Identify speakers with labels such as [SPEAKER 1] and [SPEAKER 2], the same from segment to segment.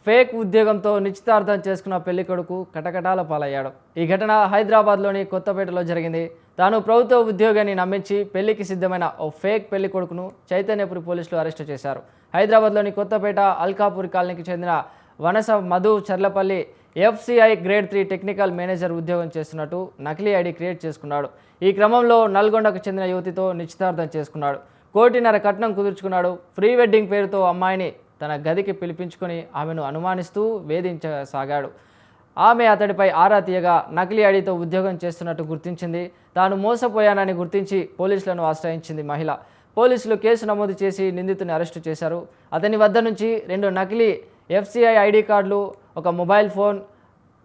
[SPEAKER 1] Fake ఉద్యోగంతో నిశ్చితార్థం చేసుకున్న పెళ్లికొడుకు కటకటాల పాలయ్యాడు. ఈ ఘటన హైదరాబాద్లోని కొత్తపేటలో జరిగింది. తాను ప్రభుత్వ ఉద్యోగాన్ని నమ్మించి పెళ్లికి సిద్ధమైన ఓ ఫేక్ పెళ్లికొడుకును చైతన్యపురి పోలీసులు అరెస్టు చేశారు. హైదరాబాద్లోని కొత్తపేట అల్కాపూరి కాలనీకి చెందిన Vanasa Madhu Cherlapally FCI grade 3 technical manager ఉద్యోగం చేస్తున్నట్టు నకిలీ ఐడి క్రియేట్ చేసుకున్నాడు. ఈ క్రమంలో నల్గొండకు చెందిన యువతితో నిశ్చితార్థం చేసుకున్నాడు. 1.5 కోటి కట్నం కుదుర్చుకున్నాడు. ప్రీ వెడ్డింగ్ పేరుతో అమ్మాయిని తన గదికి పిలిపించుకొని ఆమెను అనుమానిస్తూ వేధించసాగాడు. ఆమె అతడిపై ఆరా తీయగా నకిలీ ఐడితో ఉద్యోగం చేస్తున్నట్టు గుర్తించింది. తాను మోసపోయానని గుర్తించి పోలీసులను ఆశ్రయించింది మహిళ. పోలీసులు కేసు నమోదు చేసి నిందితుని అరెస్టు చేశారు. అతని వద్ద నుంచి 2 నకిలీ FCI ఐడి కార్డులు, ఒక mobile phone,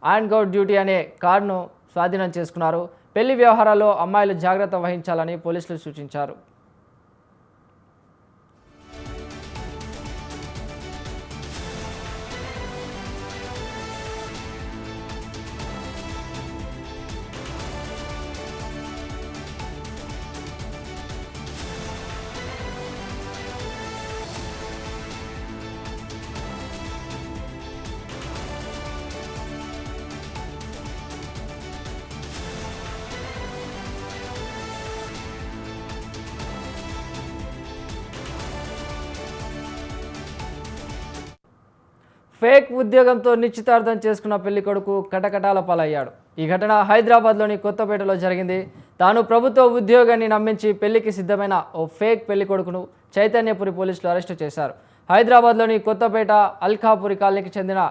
[SPEAKER 1] on Goud duty అనే కార్డును స్వాధీనం చేసుకున్నారు. పెళ్లి వ్యవహారాల్లో అమ్మాయిలు జాగ్రత్త వహించాలని పోలీసులు సూచించారు. ఫేక్ ఉద్యోగంతో నిశ్చితార్థం చేసుకున్న పెళ్లికొడుకు కటకటాల పాలయ్యాడు. ఈ ఘటన హైదరాబాద్లోని కొత్తపేటలో జరిగింది. తాను ప్రభుత్వ ఉద్యోగాన్ని నమ్మించి పెళ్లికి సిద్ధమైన ఓ ఫేక్ పెళ్లికొడుకును చైతన్యపురి పోలీసులు అరెస్టు చేశారు. హైదరాబాద్లోని కొత్తపేట అల్కాపూరి కాలనీకి చెందిన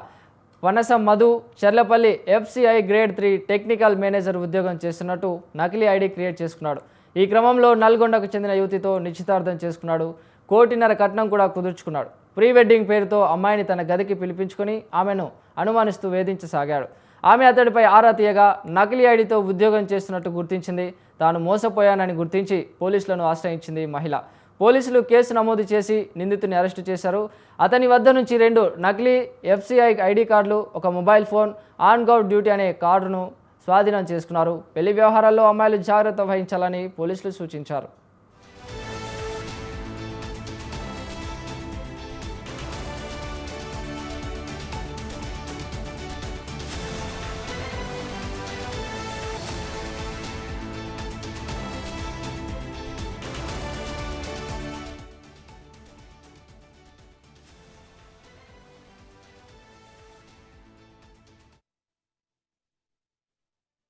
[SPEAKER 1] Vanasa Madhu Cherlapally FCI grade 3 technical manager ఉద్యోగం చేస్తున్నట్టు నకిలీ ఐడి క్రియేట్ చేసుకున్నాడు. ఈ క్రమంలో నల్గొండకు చెందిన యువతితో నిశ్చితార్థం చేసుకున్నాడు. 1.5 కోటి కట్నం కూడా కుదుర్చుకున్నాడు. ప్రీ వెడ్డింగ్ పేరుతో అమ్మాయిని తన గదికి పిలిపించుకొని ఆమెను అనుమానిస్తూ వేధించసాగాడు. ఆమె అతడిపై ఆరా తీయగా నకిలీ ఐడితో ఉద్యోగం చేస్తున్నట్టు గుర్తించింది. తాను మోసపోయానని గుర్తించి పోలీసులను ఆశ్రయించింది మహిళ. పోలీసులు కేసు నమోదు చేసి నిందితుని అరెస్టు చేశారు. అతని వద్ద నుంచి 2 నకిలీ FCI ఐడి కార్డులు, ఒక mobile phone, on Goud duty అనే కార్డును స్వాధీనం చేసుకున్నారు. పెళ్లి వ్యవహారాల్లో అమ్మాయిలు జాగ్రత్త వహించాలని పోలీసులు సూచించారు.